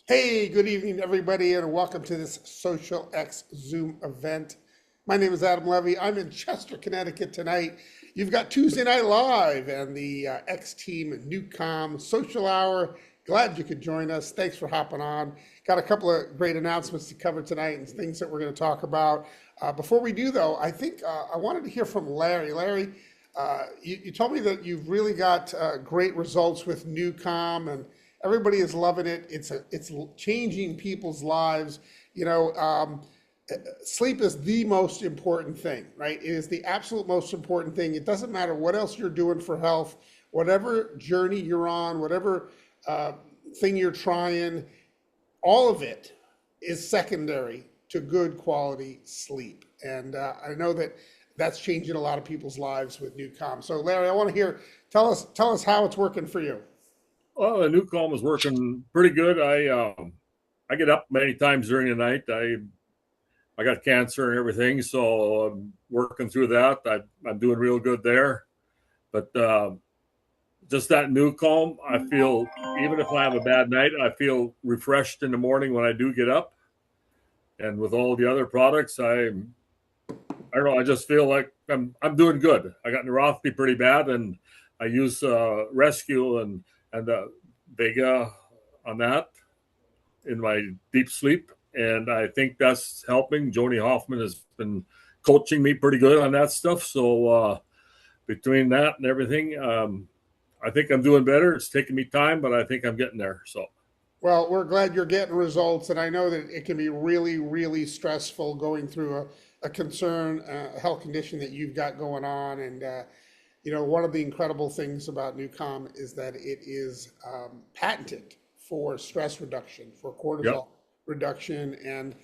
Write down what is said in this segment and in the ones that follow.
Hey, good evening, everybody, and welcome to this xosialX Zoom event. My name is Adam Levy. I'm in Chester, Connecticut tonight. You've got Tuesday Night Live and the X Team NuCalm Social Hour. Glad you could join us. Thanks for hopping on. Got a couple of great announcements to cover tonight and things that we're going to talk about. Before we do, though, I think I wanted to hear from Larry. Larry, you told me that you've really got great results with NuCalm and everybody is loving it. It's changing people's lives. You know, sleep is the most important thing, right? It is the absolute most important thing. It doesn't matter what else you're doing for health, whatever journey you're on, whatever uh, thing you're trying, all of it is secondary to good quality sleep. And I know that that's changing a lot of people's lives with NuCalm. So, Larry, I want to hear. Tell us how it's working for you. Well, the NuCalm is working pretty good. I get up many times during the night. I got cancer and everything, so I'm working through that. I'm doing real good there. But just that NuCalm, I feel even if I have a bad night, I feel refreshed in the morning when I do get up. And with all the other products, I don't know. I just feel like I'm doing good. I got neuropathy pretty bad, and I use Rescue and Vega on that in my deep sleep, and I think that's helping. Joni Hoffman has been coaching me pretty good on that stuff. So between that and everything, I think I'm doing better. It's taking me time, but I think I'm getting there. So Well, we're glad you're getting results, and I know that it can be really, really stressful going through a concern, a health condition that you've got going on. And one of the incredible things about NuCalm is that it is patented for stress reduction, for yep, cortisol reduction, and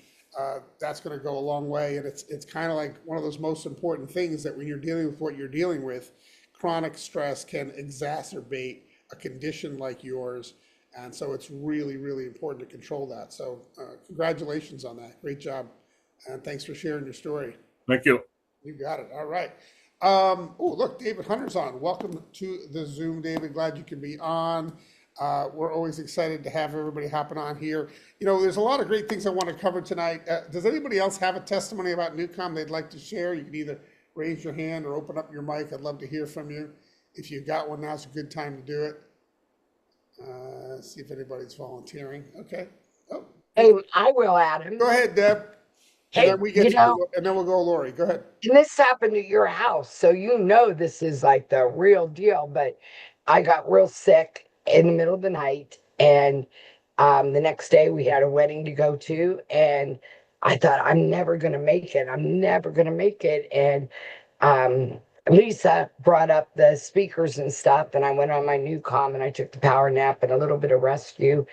that's going to go a long way. And it's kind of like one of those most important things that when you're dealing with what you're dealing with, chronic stress can exacerbate a condition like yours. And so it's really, really important to control that. So congratulations on that. Great job. And thanks for sharing your story. thank you. You got it. All right. Oh, look, David Hunter's on. Welcome to the Zoom, David. Glad you can be on. We're always excited to have everybody hopping on here. There's a lot of great things I want to cover tonight. Does anybody else have a testimony about NuCalm they'd like to share? You can either raise your hand or open up your mic. I'd love to hear from you. If you've got one, now's a good time to do it. See if anybody's volunteering. Okay. Oh, Hey, I will, Adam. go ahead, Deb. And Hey, then we get to, and then we'll go Lori. Go ahead. and this happened at your house, so you know this is like the real deal. But I got real sick in the middle of the night, and the next day we had a wedding to go to, and I thought I'm never gonna make it. I'm never gonna make it, and um, Lisa brought up the speakers and stuff, and I went on my new com and I took the power nap and a little bit of rescue.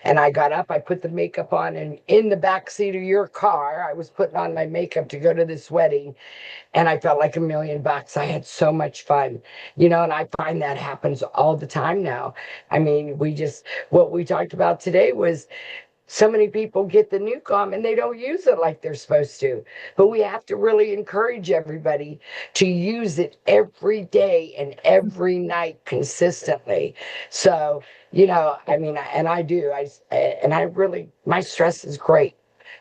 And I got up, I put the makeup on, and in the back seat of your car, I was putting on my makeup to go to this wedding, and I felt like $1,000,000. I had so much fun, and I find that happens all the time now. I mean, what we talked about today was so many people get the NuCalm and they don't use it like they're supposed to. But we have to really encourage everybody to use it every day and every night consistently. So, I mean, and I do. And I really, my stress is great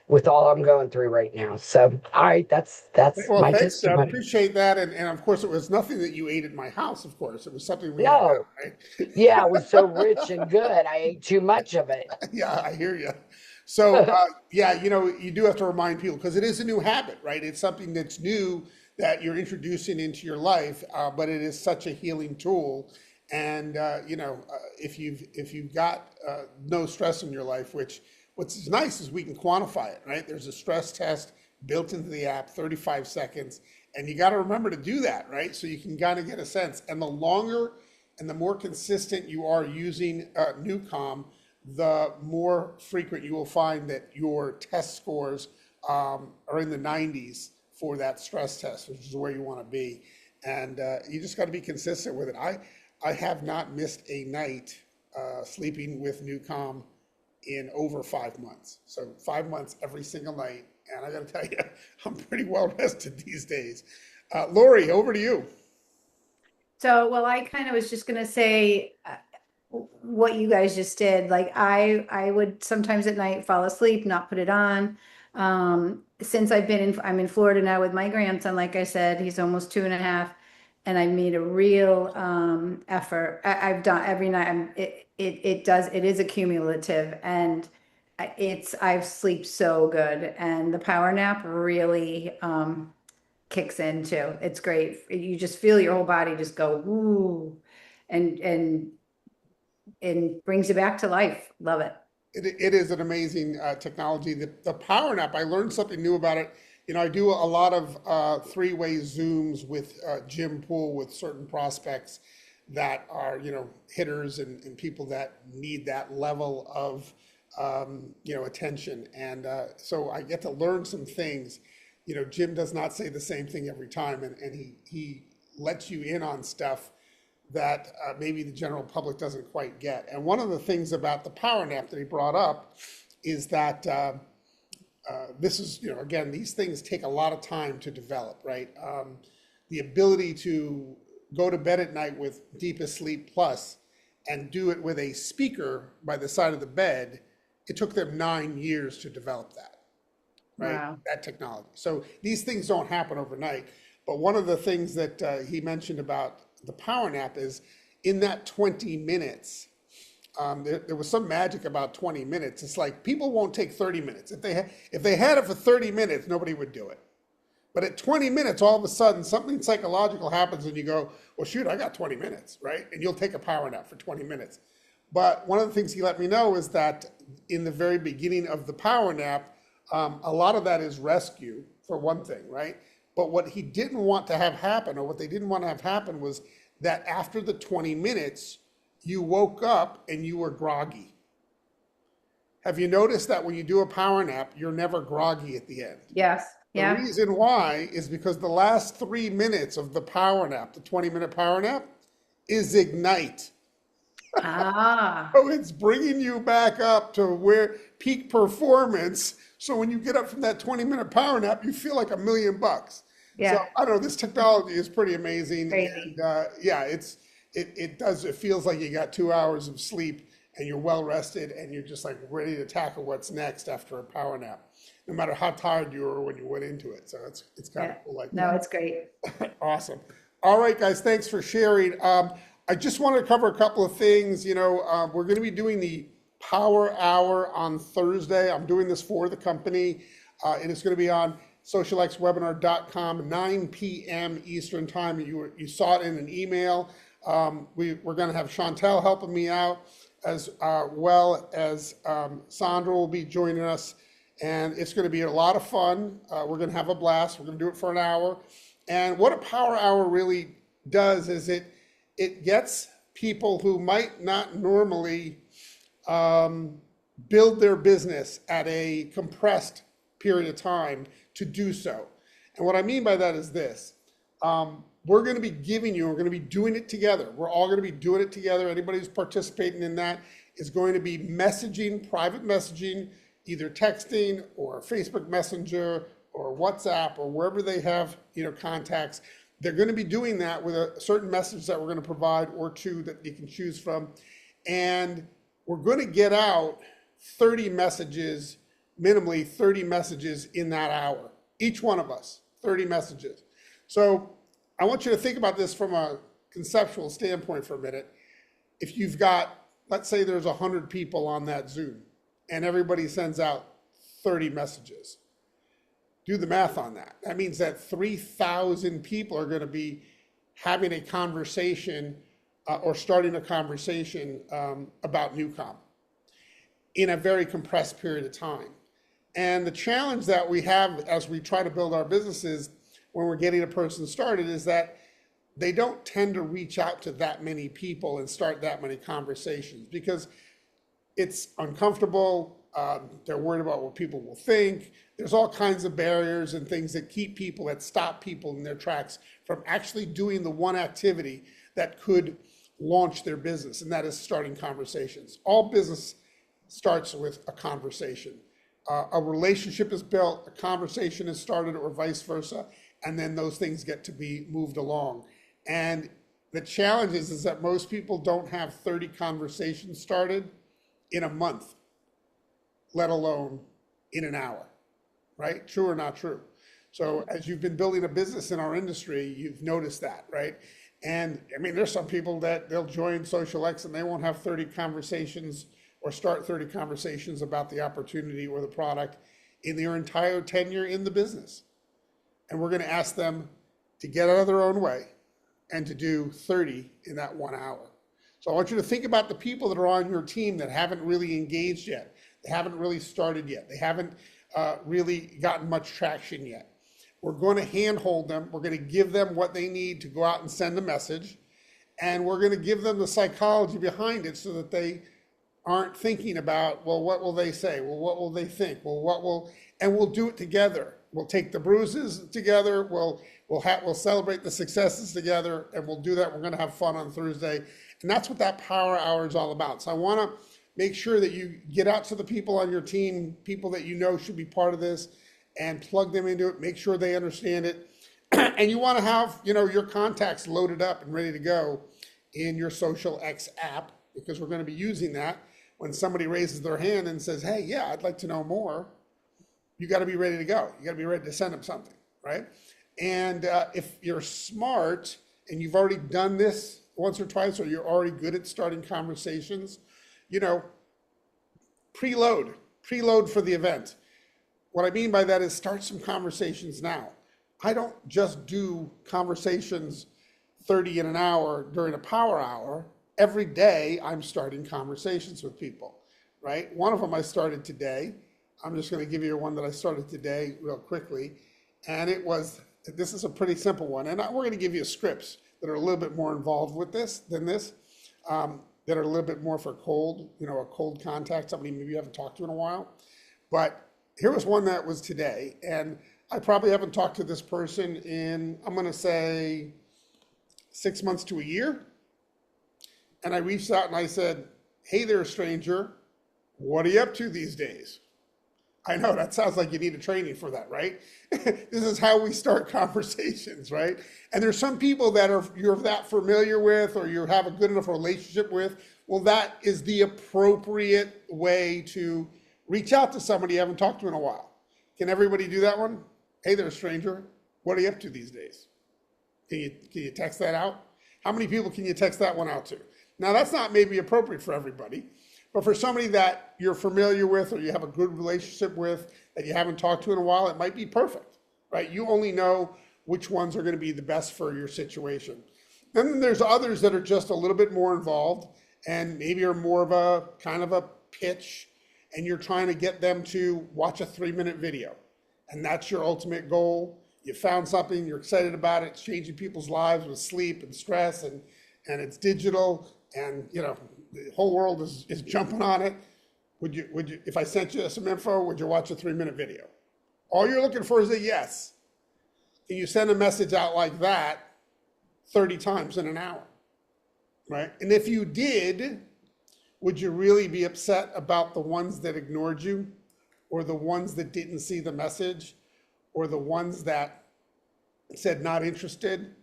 with all I'm going through right now. So, all right, that's Well, my thanks, Deb. testimony. Appreciate that. And of course, it was nothing that you ate at my house, of course. It was something we had No, out, yeah, it was so rich and good. I ate too much of it. right? Yeah, I hear you. So, yeah, you do have to remind people because it is a new habit, right? It's something that's new that you're introducing into your life, but it is such a healing tool. And if you've got no stress in your life, which what's nice is we can quantify it, right? There's a stress test built into the app, 35 seconds, and you got to remember to do that, right? So you can kind of get a sense. And the longer and the more consistent you are using NuCalm, the more frequent you will find that your test scores are in the 90s for that stress test, which is where you want to be. And you just got to be consistent with it. I have not missed a night sleeping with NuCalm in over 5 months. So 5 months every single night. And I got to tell you, I'm pretty well rested these days. Lori, over to you. So, well, I kind of was just going to say, what you guys just did. Like I would sometimes at night fall asleep, not put it on. Since I'm in Florida now with my grandson, like I said, he's almost 2.5, and I made a real effort. I've done every night. It is accumulative, and I sleep so good, and the power nap really kicks in too. It's great. You just feel your whole body just go woo, and brings you back to life. Love it. It is an amazing technology. The power nap, I learned something new about it. I do a lot of three-way Zooms with Jim Poole with certain prospects that are, hitters and people that need that level of, attention. And so I get to learn some things. Jim does not say the same thing every time, and he lets you in on stuff that maybe the general public doesn't quite get. And one of the things about the power nap that he brought up is that this is, again, these things take a lot of time to develop, right? The ability to go to bed at night with Deepest Sleep Plus and do it with a speaker by the side of the bed, it took them 9 years to develop that, right? Wow. That technology. So these things don't happen overnight. But one of the things that he mentioned about the power nap is in that 20 minutes, there was some magic about 20 minutes. It's like people won't take 30 minutes. If they had it for 30 minutes, nobody would do it. But at 20 minutes, all of a sudden, something psychological happens and you go, well, shoot, I got 20 minutes, right? And you'll take a power nap for 20 minutes. But one of the things he let me know is that in the very beginning of the power nap, a lot of that is rescue, for one thing, right? But what he didn't want to have happen, or what they didn't want to have happen, was that after the 20 minutes, you woke up and you were groggy. Have you noticed that when you do a power nap, you're never groggy at the end? Yes. The Yeah. reason why is because the last 3 minutes of the power nap, the 20-minute power nap, is ignite. Ah. So it's bringing you back up to where peak performance. So when you get up from that 20-minute power nap, you feel like $1,000,000. So Yeah. I don't know, this technology is pretty amazing. Crazy. And yeah, it feels like you got 2 hours of sleep and you're well rested and you're just like ready to tackle what's next after a power nap, no matter how tired you were when you went into it. So it's kind Yeah. of cool like No, that. it's great. Awesome. All right, guys, thanks for sharing. I just wanted to cover a couple of things. We're going to be doing the Power Hour on Thursday. I'm doing this for the company, and it's going to be on xosialXwebinar.com, 9 p.m. Eastern Time. You saw it in an email. We're going to have Chantel helping me out, as well as Sandra will be joining us, and it's going to be a lot of fun. We're going to have a blast. We're going to do it for an hour. And what a Power Hour really does is it gets people who might not normally build their business at a compressed period of time to do so. And what I mean by that is this. We're going to be we're going to be doing it together. We're all going to be doing it together. Anybody who's participating in that is going to be messaging, private messaging, either texting or Facebook Messenger or WhatsApp or wherever they have, contacts. They're going to be doing that with a certain message that we're going to provide, or two that you can choose from. And we're going to get out 30 messages, minimally 30 messages in that hour. Each one of us, 30 messages. So I want you to think about this from a conceptual standpoint for a minute. If you've got, let's say there's 100 people on that Zoom and everybody sends out 30 messages. Do the math on that. That means that 3,000 people are going to be having a conversation or starting a conversation about NuCalm in a very compressed period of time. And the challenge that we have as we try to build our businesses when we're getting a person started is that they don't tend to reach out to that many people and start that many conversations because it's uncomfortable. They're worried about what people will think. There's all kinds of barriers and things that stop people in their tracks from actually doing the one activity that could launch their business, and that is starting conversations. All business starts with a conversation. A relationship is built, a conversation is started, or vice versa, and then those things get to be moved along. And The challenge is that most people don't have 30 conversations started in a month, let alone in an hour, right? True or not true? So as you've been building a business in our industry, you've noticed that, right? And I mean, there's some people that they'll join xosialX and they won't have 30 conversations or start 30 conversations about the opportunity or the product in their entire tenure in the business. And we're going to ask them to get out of their own way and to do 30 in that 1 hour. So I want you to think about the people that are on your team that haven't really engaged yet. They haven't really started yet. They haven't really gotten much traction yet. We're going to handhold them. We're going to give them what they need to go out and send a message. And we're going to give them the psychology behind it so that they aren't thinking about, well, what will they say? Well, what will they think? Well, and we'll do it together. We'll take the bruises together. We'll celebrate the successes together, and we'll do that. We're going to have fun on Thursday. And that's what that power hour is all about. So I want to make sure that you get out to the people on your team, people that you know should be part of this, and plug them into it. Make sure they understand it. And you want to have, your contacts loaded up and ready to go in your xosialX app, because we're going to be using that. When somebody raises their hand and says, hey, yeah, I'd like to know more, you got to be ready to go. You got to be ready to send them something, right? And if you're smart and you've already done this once or twice, or you're already good at starting conversations, preload for the event. What I mean by that is start some conversations now. I don't just do conversations 30 in an hour during a power hour. Every day I'm starting conversations with people, right? One of them I started today. I'm just going to give you one that I started today real quickly. And this is a pretty simple one. And we're going to give you scripts that are a little bit more involved with this than this, that are a little bit more for cold, a cold contact, somebody maybe you haven't talked to in a while. But here was one that was today. And I probably haven't talked to this person in, I'm going to say, 6 months to a year. And I reached out and I said, hey there, stranger, what are you up to these days? I know that sounds like you need a training for that, right? This is how we start conversations, right? And there's some people that you're that familiar with, or you have a good enough relationship with. Well, that is the appropriate way to reach out to somebody you haven't talked to in a while. Can everybody do that one? Hey there, stranger, what are you up to these days? Can you text that out? How many people can you text that one out to? Now, that's not maybe appropriate for everybody, but for somebody that you're familiar with or you have a good relationship with that you haven't talked to in a while, it might be perfect, right? You only know which ones are going to be the best for your situation. Then there's others that are just a little bit more involved and maybe are more of a kind of a pitch, and you're trying to get them to watch a 3-minute video. And that's your ultimate goal. You found something, you're excited about it, it's changing people's lives with sleep and stress, and it's digital, and the whole world is jumping on it. Would you, if I sent you some info, would you watch a 3-minute video? All you're looking for is a yes. And you send a message out like that 30 times in an hour, right? And if you did, would you really be upset about the ones that ignored you, or the ones that didn't see the message, or the ones that said not interested?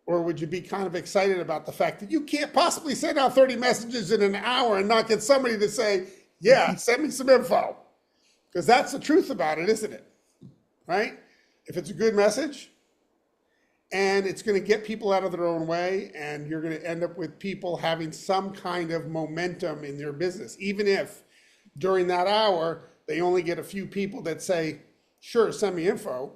Or would you be kind of excited about the fact that you can't possibly send out 30 messages in an hour and not get somebody to say, yeah, send me some info? Because that's the truth about it, isn't it? Right? If it's a good message and it's going to get people out of their own way, and you're going to end up with people having some kind of momentum in their business, even if during that hour they only get a few people that say, sure, send me info.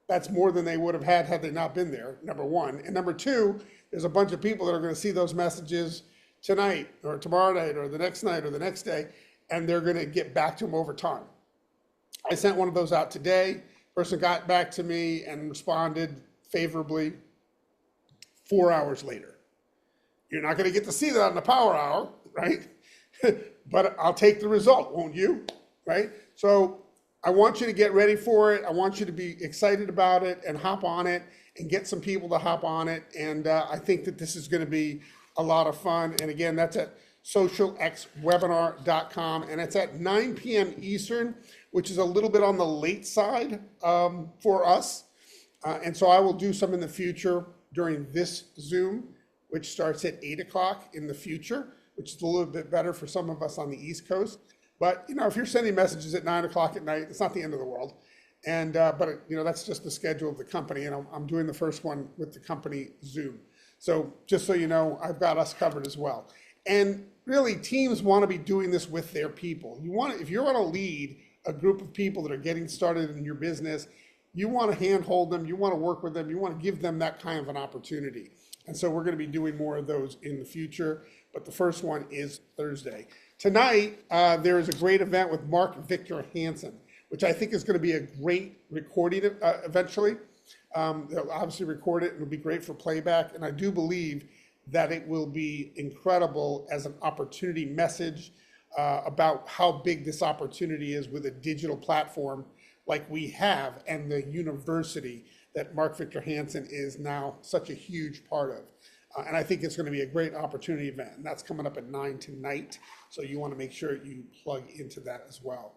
That's more than they would have had they not been there, number one. And number two, there's a bunch of people that are going to see those messages tonight or tomorrow night or the next night or the next day, and they're going to get back to them over time. I sent one of those out today. Person got back to me and responded favorably 4 hours later. You're not going to get to see that on the power hour, right? But I'll take the result, won't you? Right? So I want you to get ready for it. I want you to be excited about it and hop on it and get some people to hop on it. And I think that this is going to be a lot of fun. And again, that's at xosialxwebinar.com, and it's at 9 p.m. Eastern, which is a little bit on the late side for us. And so I will do some in the future during this Zoom which starts at 8 o'clock in the future, which is a little bit better for some of us on the East Coast. But, you know, if you're sending messages at 9 o'clock at night, it's not the end of the world. And, but, you know, that's just the schedule of the company. And I'm doing the first one with the company Zoom. So just so you know, I've got us covered as well. And really, teams want to be doing this with their people. If you want to lead a group of people that are getting started in your business, you want to handhold them, you want to work with them, you want to give them that kind of an opportunity. And so we're going to be doing more of those in the future, but the first one is Thursday. Tonight, there is a great event with Mark Victor Hansen, which I think is going to be a great recording eventually. They'll obviously record it, and it'll be great for playback, and I do believe that it will be incredible as an opportunity message about how big this opportunity is with a digital platform like we have, and the university that Mark Victor Hansen is now such a huge part of. And I think it's going to be a great opportunity event, and that's coming up at 9 tonight, so you want to make sure you plug into that as well.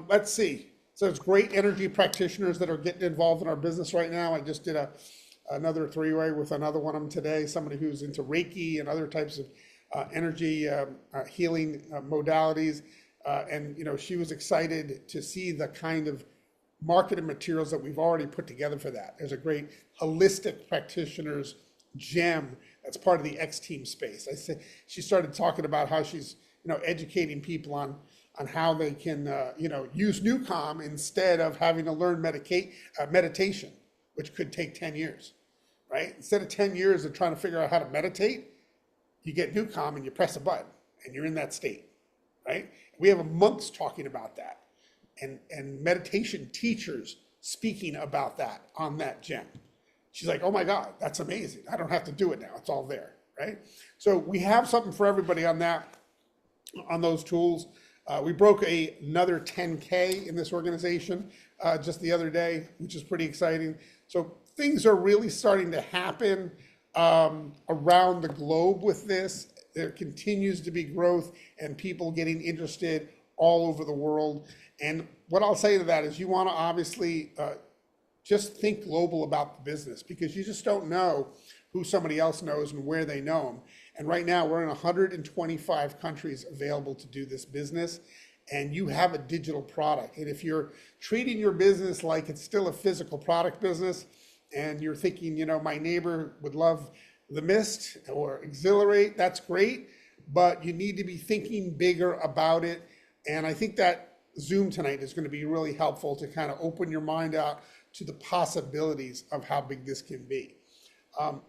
Let's see. So it's great energy practitioners that are getting involved in our business right now. I just did another three-way with another one of them today, somebody who's into Reiki and other types of energy healing modalities. And, you know, she was excited to see the kind of marketing materials that we've already put together for that. There's a great holistic practitioners gem that's part of the X team space. She started talking about how she's, you know, educating people on how they can, you know, use NuCalm instead of having to learn meditation, which could take 10 years, right? Instead of 10 years of trying to figure out how to meditate, you get NuCalm and you press a button and you're in that state, right? We have monks talking about that, and meditation teachers speaking about that on that gem. She's like, oh my God, that's amazing. I don't have to do it now. It's all there, right? So we have something for everybody on that, on those tools. We broke another 10K in this organization just the other day, which is pretty exciting. So things are really starting to happen around the globe with this. There continues to be growth and people getting interested all over the world. And what I'll say to that is you want to obviously just think global about the business, because you just don't know who somebody else knows and where they know them. And right now we're in 125 countries available to do this business, and you have a digital product. And if you're treating your business like it's still a physical product business, and you're thinking, you know, my neighbor would love the Mist or Exhilarate, that's great, but you need to be thinking bigger about it. And I think that Zoom tonight is going to be really helpful to kind of open your mind out to the possibilities of how big this can be.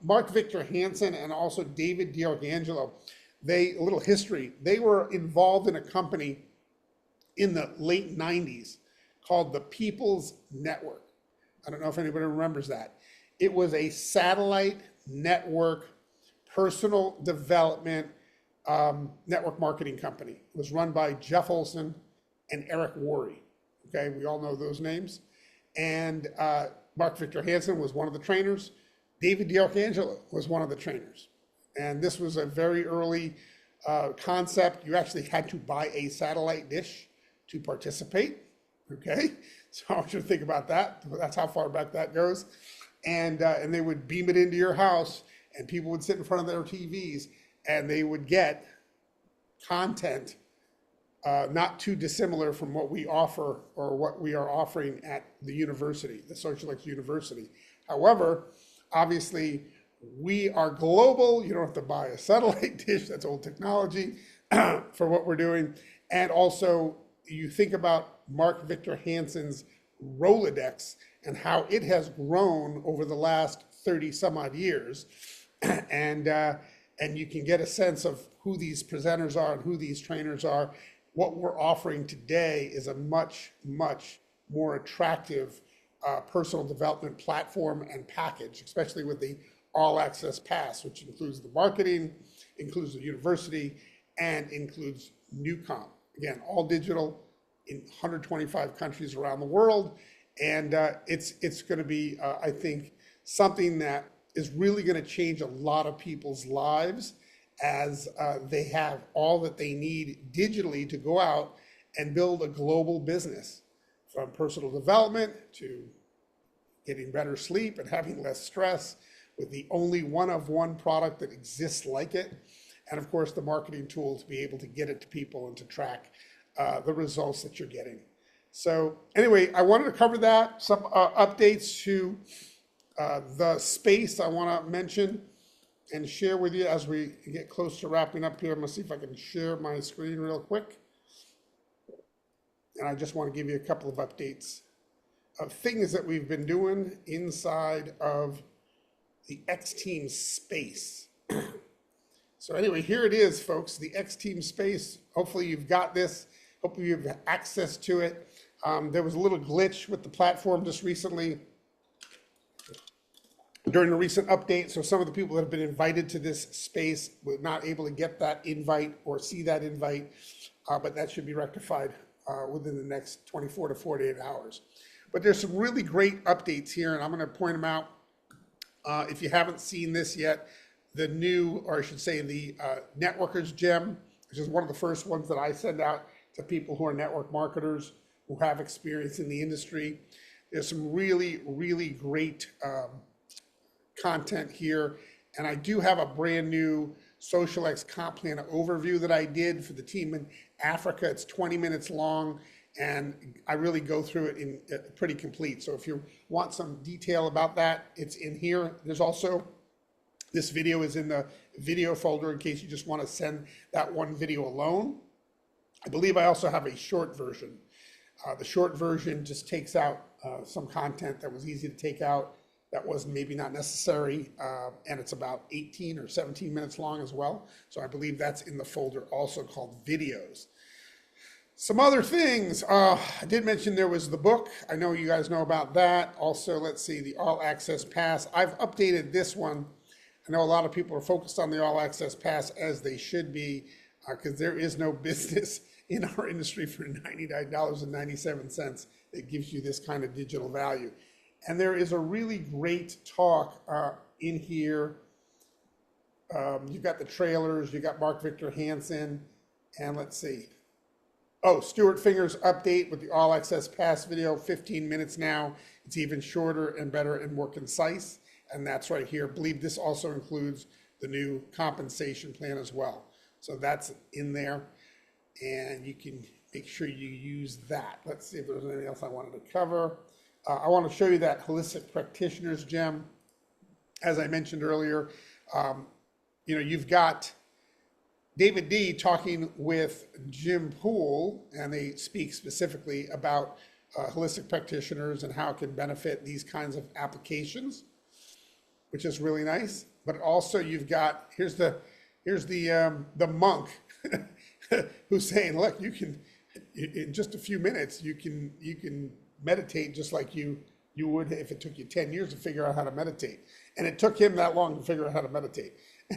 Mark Victor Hansen and also David D'Arcangelo, a little history, they were involved in a company in the late 90s called the People's Network. I don't know if anybody remembers that. It was a satellite network, personal development, network marketing company. It was run by Jeff Olson and Eric Worre. Okay, we all know those names. And Mark Victor Hansen was one of the trainers. David D'Arcangelo was one of the trainers. And this was a very early concept. You actually had to buy a satellite dish to participate. Okay, so I want you to think about that. That's how far back that goes. And they would beam it into your house, and people would sit in front of their TVs, and they would get content not too dissimilar from what we offer or what we are offering at the university, the xosialX University. However, obviously, we are global. You don't have to buy a satellite dish. That's old technology for what we're doing. And also, you think about Mark Victor Hansen's Rolodex and how it has grown over the last 30 some odd years. And you can get a sense of who these presenters are and who these trainers are. What we're offering today is a much, much more attractive personal development platform and package, especially with the All Access Pass, which includes the marketing, includes the university, and includes NuCalm. Again, all digital in 125 countries around the world. And it's going to be, I think, something that is really going to change a lot of people's lives as they have all that they need digitally to go out and build a global business, from personal development to getting better sleep and having less stress, with the only one-of-one product that exists like it. And of course, the marketing tool to be able to get it to people and to track the results that you're getting. So anyway, I wanted to cover that, some updates to the space I want to mention and share with you as we get close to wrapping up here. I'm going to see if I can share my screen real quick. And I just want to give you a couple of updates of things that we've been doing inside of the X Team space. So anyway, here it is, folks, the X Team space. Hopefully you've got this. Hopefully you have access to it. There was a little glitch with the platform just recently during a recent update. So some of the people that have been invited to this space were not able to get that invite or see that invite, but that should be rectified within the next 24 to 48 hours. But there's some really great updates here, and I'm going to point them out. If you haven't seen this yet, the new, or I should say the Networkers Gem, which is one of the first ones that I send out to people who are network marketers who have experience in the industry. There's some really, really great content here. And I do have a brand new xosialX comp plan overview that I did for the team in Africa. It's 20 minutes long, and I really go through it in pretty complete. So if you want some detail about that, it's in here. There's also, this video is in the video folder in case you just want to send that one video alone. I believe I also have a short version. The short version just takes out some content that was easy to take out, that was maybe not necessary, and it's about 18 or 17 minutes long as well. So I believe that's in the folder also called videos. Some other things, I did mention there was the book. I know you guys know about that. Also, let's see, the All Access Pass. I've updated this one. I know a lot of people are focused on the All Access Pass, as they should be, because there is no business in our industry for $99.97 that gives you this kind of digital value. And there is a really great talk in here. You've got the trailers, you got Mark Victor Hansen, and let's see. Oh, Stuart Finger's update with the All Access Pass video, 15 minutes now. It's even shorter and better and more concise. And that's right here. I believe this also includes the new compensation plan as well. So that's in there. And you can make sure you use that. Let's see if there's anything else I wanted to cover. I want to show you that Holistic Practitioners Gem. As I mentioned earlier, you've got David D talking with Jim Poole, and they speak specifically about holistic practitioners and how it can benefit these kinds of applications, which is really nice. But also you've got, here's the monk who's saying, look, you can, in just a few minutes, you can meditate just like you would if it took you 10 years to figure out how to meditate. And it took him that long to figure out how to meditate.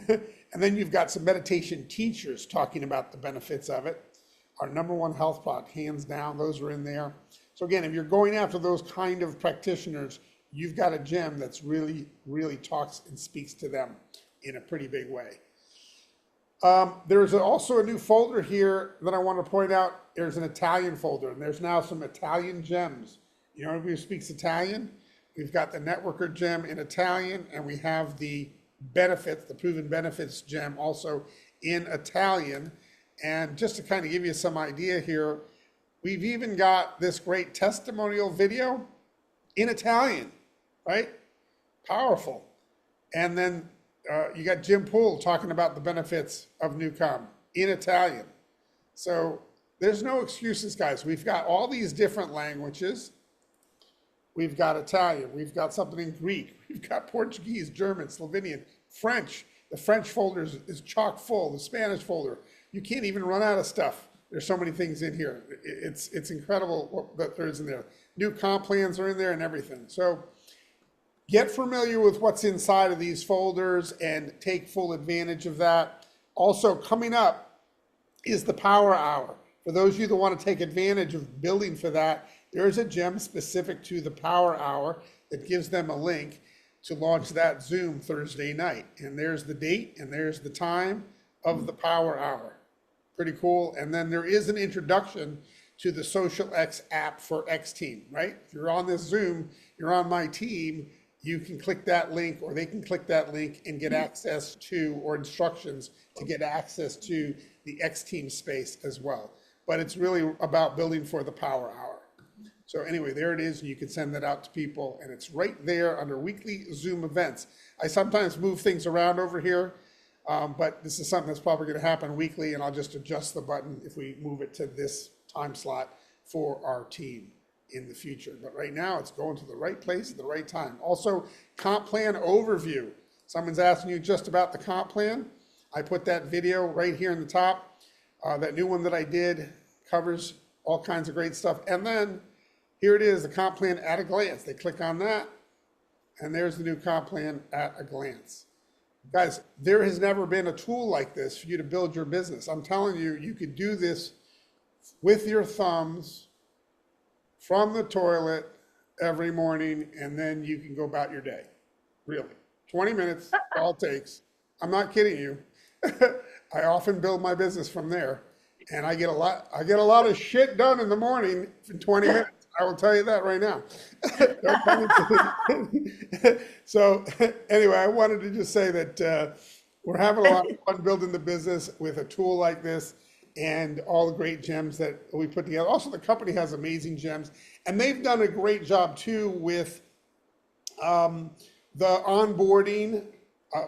And then you've got some meditation teachers talking about the benefits of it. Our #1 health product, hands down, those are in there. So again, if you're going after those kind of practitioners, you've got a gem that's really, really talks and speaks to them in a pretty big way. There's also a new folder here that I want to point out. There's an Italian folder, and there's now some Italian gems. You know, anybody who speaks Italian? We've got the Networker Gem in Italian, and we have the benefits, the proven benefits gem also in Italian. And just to kind of give you some idea here, we've even got this great testimonial video in Italian, right? Powerful. And then you got Jim Poole talking about the benefits of NuCalm in Italian. So there's no excuses, guys. We've got all these different languages. We've got Italian. We've got something in Greek. We've got Portuguese, German, Slovenian, French. The French folder is chock full. The Spanish folder. You can't even run out of stuff. There's so many things in here. It's incredible what that there is in there. New comp plans are in there and everything. So get familiar with what's inside of these folders and take full advantage of that. Also coming up is the Power Hour. For those of you that want to take advantage of building for that, there is a gem specific to the Power Hour that gives them a link to launch that Zoom Thursday night. And there's the date and there's the time of the Power Hour. Pretty cool. And then there is an introduction to the xosialX app for X Team, right? If you're on this Zoom, you're on my team, you can click that link, or they can click that link and get access to, or instructions to get access to the X Team space as well. But it's really about building for the Power Hour. So anyway, there it is, and you can send that out to people, and it's right there under weekly Zoom events. I sometimes move things around over here, but this is something that's probably going to happen weekly, and I'll just adjust the button if we move it to this time slot for our team in the future. But right now, it's going to the right place at the right time. Also, comp plan overview. Someone's asking you just about the comp plan. I put that video right here in the top. That new one that I did covers all kinds of great stuff. And then here it is, the comp plan at a glance. They click on that, and there's the new comp plan at a glance. Guys, there has never been a tool like this for you to build your business. I'm telling you, you could do this with your thumbs from the toilet every morning, and then you can go about your day. Really. 20 minutes, all it takes. I'm not kidding you. I often build my business from there, and I get a lot of shit done in the morning in 20 minutes. I will tell you that right now. So anyway, I wanted to just say that we're having a lot of fun building the business with a tool like this and all the great gems that we put together. Also, the company has amazing gems, and they've done a great job too with the onboarding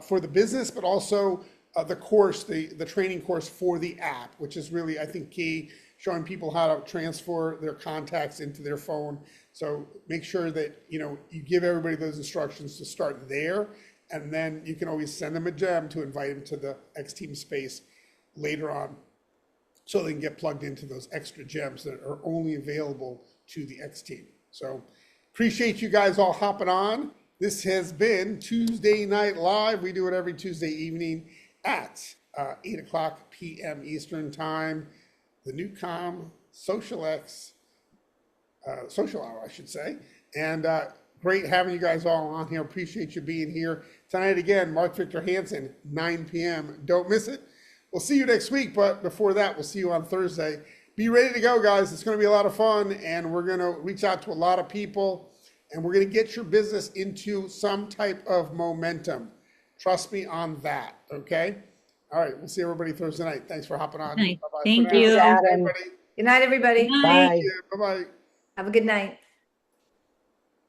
for the business, but also the course, the training course for the app, which is really, I think, key, showing people how to transfer their contacts into their phone. So make sure that, you give everybody those instructions to start there, and then you can always send them a gem to invite them to the X Team space later on, so they can get plugged into those extra gems that are only available to the X Team. So appreciate you guys all hopping on. This has been Tuesday Night Live. We do it every Tuesday evening at 8 o'clock p.m. Eastern Time. The NuCalm xosialX social hour, I should say. And great having you guys all on here. Appreciate you being here. Tonight again, Mark Victor Hansen, 9 p.m. Don't miss it. We'll see you next week, but before that, we'll see you on Thursday. Be ready to go, guys. It's going to be a lot of fun, and we're going to reach out to a lot of people, and we're going to get your business into some type of momentum. Trust me on that, okay? All right, we'll see everybody Thursday night. Thanks for hopping on. Night. Bye-bye Thank for now. you. Adam. Everybody. Good night, everybody. Bye. Bye. Yeah, bye-bye. Have a good night.